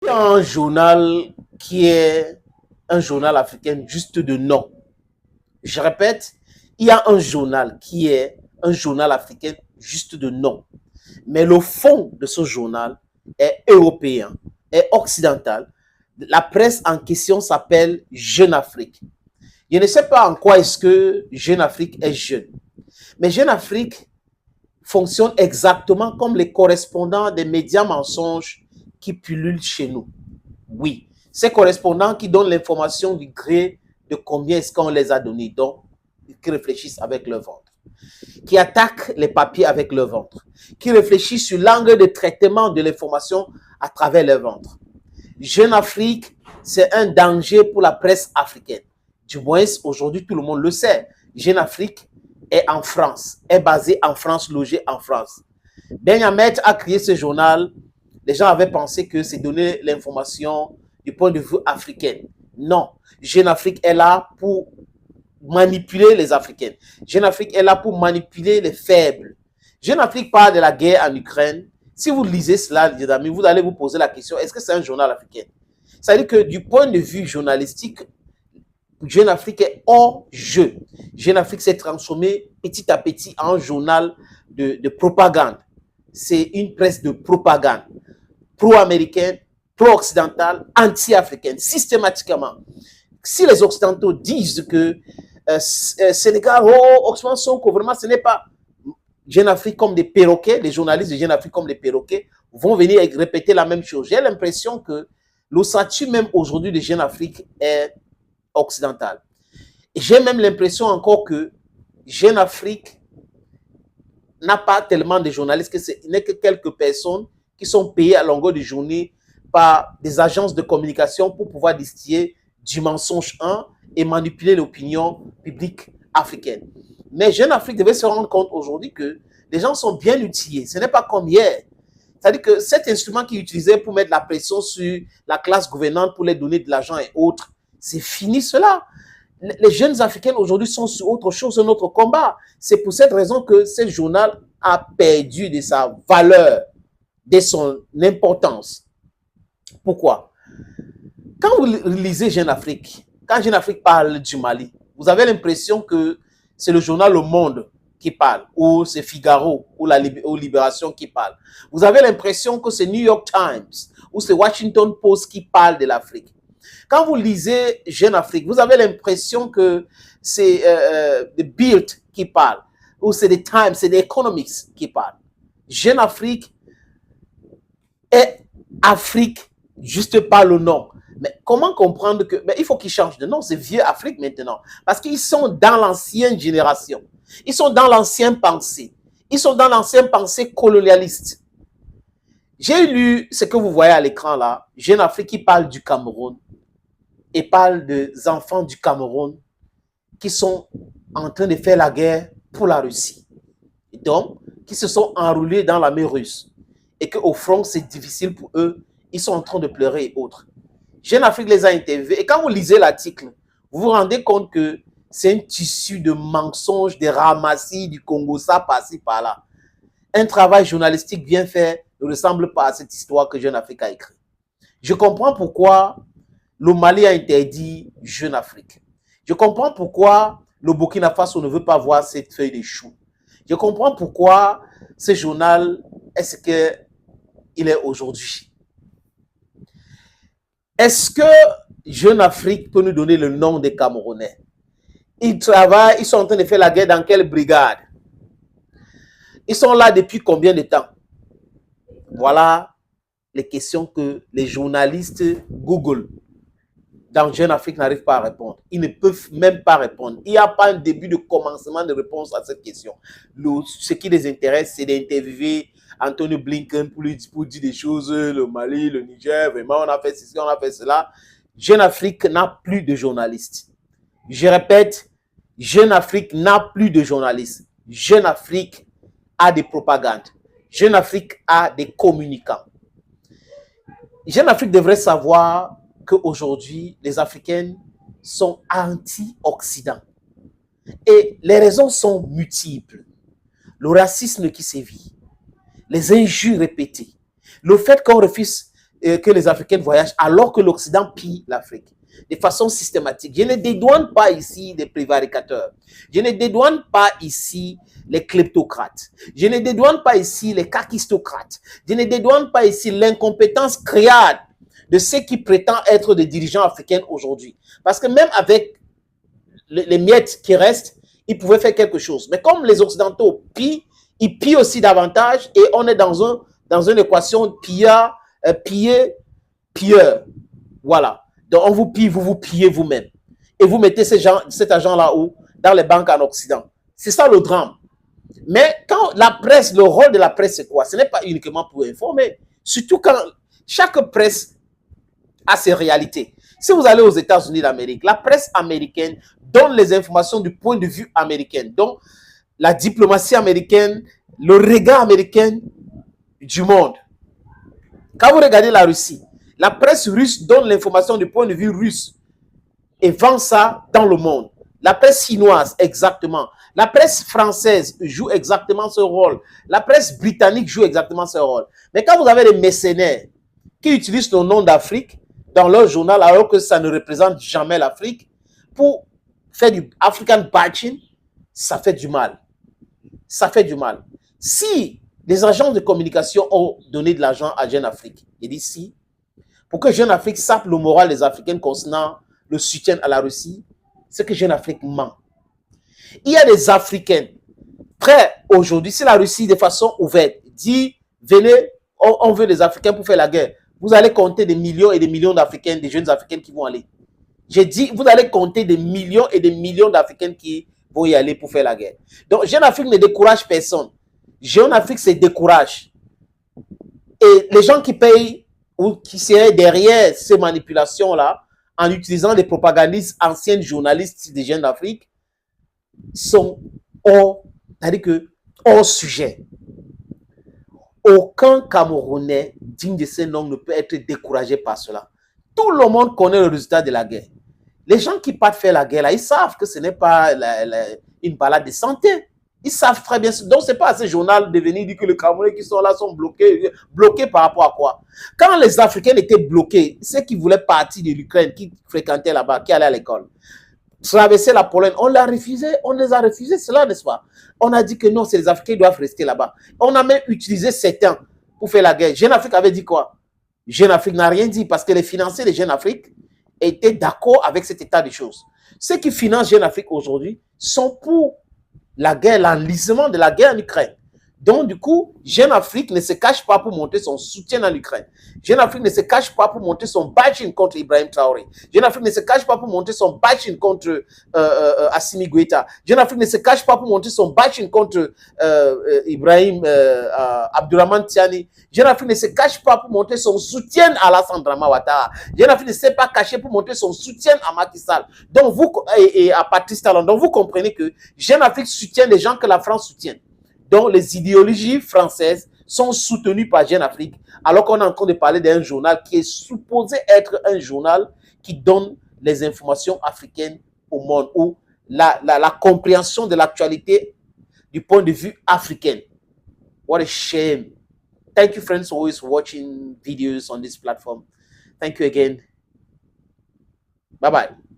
y a un journal qui est un journal africain juste de nom. Je répète, il y a un journal qui est un journal africain juste de nom. Mais le fond de ce journal est européen, est occidental. La presse en question s'appelle Jeune Afrique. Je ne sais pas en quoi est-ce que Jeune Afrique est jeune. Mais Jeune Afrique fonctionne exactement comme les correspondants des médias mensonges qui pullulent chez nous. Oui, ces correspondants qui donnent l'information du gré de combien est-ce qu'on les a donnés, donc qui réfléchissent avec leur ventre, qui attaquent les papiers avec leur ventre, qui réfléchissent sur l'angle de traitement de l'information à travers leur ventre. Jeune Afrique, c'est un danger pour la presse africaine. Du moins, aujourd'hui, tout le monde le sait. Jeune Afrique est en France, est basé en France, logé en France. Ben Hamed a créé ce journal. Les gens avaient pensé que c'est donner l'information du point de vue africain. Non, Jeune Afrique est là pour manipuler les Africains. Jeune Afrique est là pour manipuler les faibles. Jeune Afrique parle de la guerre en Ukraine. Si vous lisez cela, les amis, vous allez vous poser la question, est-ce que c'est un journal africain? Ça veut dire que du point de vue journalistique, Jeune Afrique est hors jeu. Jeune Afrique s'est transformé petit à petit en journal de propagande. C'est une presse de propagande pro-américaine, pro-occidentale, anti-africaine, systématiquement. Si les Occidentaux disent que Sénégal, Oxfam, Sonko, vraiment, ce n'est pas Jeune Afrique comme des perroquets, les journalistes de Jeune Afrique comme des perroquets vont venir répéter la même chose. J'ai l'impression que le statut même aujourd'hui de Jeune Afrique est occidental. J'ai même l'impression encore que Jeune Afrique n'a pas tellement de journalistes, que ce n'est que quelques personnes qui sont payées à longueur de journée par des agences de communication pour pouvoir distiller du mensonge et manipuler l'opinion publique africaine. Mais Jeune Afrique devait se rendre compte aujourd'hui que les gens sont bien outillés. Ce n'est pas comme hier. C'est-à-dire que cet instrument qu'ils utilisaient pour mettre la pression sur la classe gouvernante, pour les donner de l'argent et autres, c'est fini cela. Les jeunes Africains aujourd'hui sont sur autre chose, sur notre combat. C'est pour cette raison que ce journal a perdu de sa valeur, de son importance. Pourquoi? Quand vous lisez Jeune Afrique, quand Jeune Afrique parle du Mali, vous avez l'impression que c'est le journal Le Monde qui parle, ou c'est Figaro, ou Libération qui parle. Vous avez l'impression que c'est New York Times, ou c'est Washington Post qui parle de l'Afrique. Quand vous lisez Jeune Afrique, vous avez l'impression que c'est The Bild qui parle, ou c'est The Times, c'est The Economics qui parle. Jeune Afrique est Afrique juste par le nom. Mais comment comprendre que... il faut qu'ils changent de nom, c'est Vieux Afrique maintenant. Parce qu'ils sont dans l'ancienne génération. Ils sont dans l'ancienne pensée. Ils sont dans l'ancienne pensée colonialiste. J'ai lu ce que vous voyez à l'écran là. Jeune Afrique qui parle du Cameroun et parle des enfants du Cameroun qui sont en train de faire la guerre pour la Russie. Et donc, qui se sont enroulés dans l'armée russe. Et qu'au front, c'est difficile pour eux. Ils sont en train de pleurer et autres. Jeune Afrique les a interviewés. Et quand vous lisez l'article, vous vous rendez compte que c'est un tissu de mensonges, de ramassis, du Congo, ça, par-ci, par-là. Un travail journalistique bien fait ne ressemble pas à cette histoire que Jeune Afrique a écrite. Je comprends pourquoi le Mali a interdit Jeune Afrique. Je comprends pourquoi le Burkina Faso ne veut pas voir cette feuille de chou. Je comprends pourquoi ce journal est ce qu'il est aujourd'hui. Est-ce que Jeune Afrique peut nous donner le nom des Camerounais? Ils travaillent, ils sont en train de faire la guerre dans quelle brigade? Ils sont là depuis combien de temps? Voilà les questions que les journalistes Google dans Jeune Afrique n'arrivent pas à répondre. Ils ne peuvent même pas répondre. Il n'y a pas un début de commencement de réponse à cette question. Ce qui les intéresse, c'est d'interviewer Anthony Blinken pour dire des choses, le Mali, le Niger, vraiment, on a fait ceci, on a fait cela. Jeune Afrique n'a plus de journalistes. Je répète, Jeune Afrique n'a plus de journalistes. Jeune Afrique a des propagandes. Jeune Afrique a des communicants. Jeune Afrique devrait savoir qu'aujourd'hui, les Africaines sont anti-Occident. Et les raisons sont multiples. Le racisme qui sévit, les injures répétées, le fait qu'on refuse que les Africains voyagent alors que l'Occident pille l'Afrique de façon systématique. Je ne dédouane pas ici les prévaricateurs. Je ne dédouane pas ici les kleptocrates. Je ne dédouane pas ici les kakistocrates. Je ne dédouane pas ici l'incompétence créade de ceux qui prétendent être des dirigeants africains aujourd'hui. Parce que même avec les miettes qui restent, ils pouvaient faire quelque chose. Mais comme les Occidentaux pillent, ils pillent aussi davantage et on est dans une équation pilleur, pilleur. Voilà. Donc on vous pille, vous vous pillez vous-même. Et vous mettez cet argent-là où? Dans les banques en Occident. C'est ça le drame. Mais quand la presse, le rôle de la presse, c'est quoi? Ce n'est pas uniquement pour informer. Surtout quand chaque presse a ses réalités. Si vous allez aux États-Unis d'Amérique, la presse américaine donne les informations du point de vue américain. Donc, la diplomatie américaine, le regard américain du monde. Quand vous regardez la Russie, la presse russe donne l'information du point de vue russe et vend ça dans le monde. La presse chinoise, exactement. La presse française joue exactement ce rôle. La presse britannique joue exactement ce rôle. Mais quand vous avez des mercenaires qui utilisent le nom d'Afrique dans leur journal alors que ça ne représente jamais l'Afrique pour faire du African bashing, ça fait du mal. Ça fait du mal. Si les agents de communication ont donné de l'argent à Jeune Afrique, il dit si, pour que Jeune Afrique sape le moral des Africains concernant le soutien à la Russie, c'est que Jeune Afrique ment. Il y a des Africains prêts aujourd'hui, si la Russie de façon ouverte dit, venez, on veut des Africains pour faire la guerre, vous allez compter des millions et des millions d'Africains, des jeunes Africains qui vont aller. J'ai dit, vous allez compter des millions et des millions d'Africains qui vont y aller pour faire la guerre. Donc, Jeune Afrique ne décourage personne. Jeune Afrique se décourage. Et les gens qui payent ou qui seraient derrière ces manipulations-là, en utilisant des propagandistes, anciens journalistes des Jeunes d'Afrique, sont hors sujet. Aucun Camerounais digne de ce nom ne peut être découragé par cela. Tout le monde connaît le résultat de la guerre. Les gens qui partent faire la guerre, là, ils savent que ce n'est pas une balade de santé. Ils savent très bien. Donc, ce n'est pas à ce journal de venir dire que les Camerounais qui sont là sont bloqués. Bloqués par rapport à quoi? Quand les Africains étaient bloqués, ceux qui voulaient partir de l'Ukraine, qui fréquentaient là-bas, qui allaient à l'école, traverser la Pologne, on l'a refusé, on les a refusés, cela, n'est-ce pas? On a dit que non, c'est les Africains qui doivent rester là-bas. On a même utilisé certains pour faire la guerre. Jeune Afrique avait dit quoi? Jeune Afrique n'a rien dit parce que les financiers de Jeune Afrique étaient d'accord avec cet état des choses. Ceux qui financent Jeune Afrique aujourd'hui sont pour la guerre, l'enlisement de la guerre en Ukraine. Donc, du coup, Jeune Afrique ne se cache pas pour montrer son soutien à l'Ukraine. Jeune Afrique ne se cache pas pour montrer son bashing contre Ibrahim Traoré. Jeune Afrique ne se cache pas pour montrer son bashing contre Assimi Goïta. Jeune Afrique ne se cache pas pour montrer son bashing contre Ibrahim Abdourahmane Tiani. Jeune Afrique ne se cache pas pour montrer son soutien à Alassane Dramane Ouattara. Jeune Afrique ne s'est pas caché pour montrer son soutien à Macky Sall. Donc, et à Patrice Talon. Donc, vous comprenez que Jeune Afrique soutient les gens que la France soutient. Donc, les idéologies françaises sont soutenues par Jeune Afrique, alors qu'on est en train de parler d'un journal qui est supposé être un journal qui donne les informations africaines au monde, ou la compréhension de l'actualité du point de vue africain. What a shame. Thank you, friends, for always watching videos on this platform. Thank you again. Bye-bye.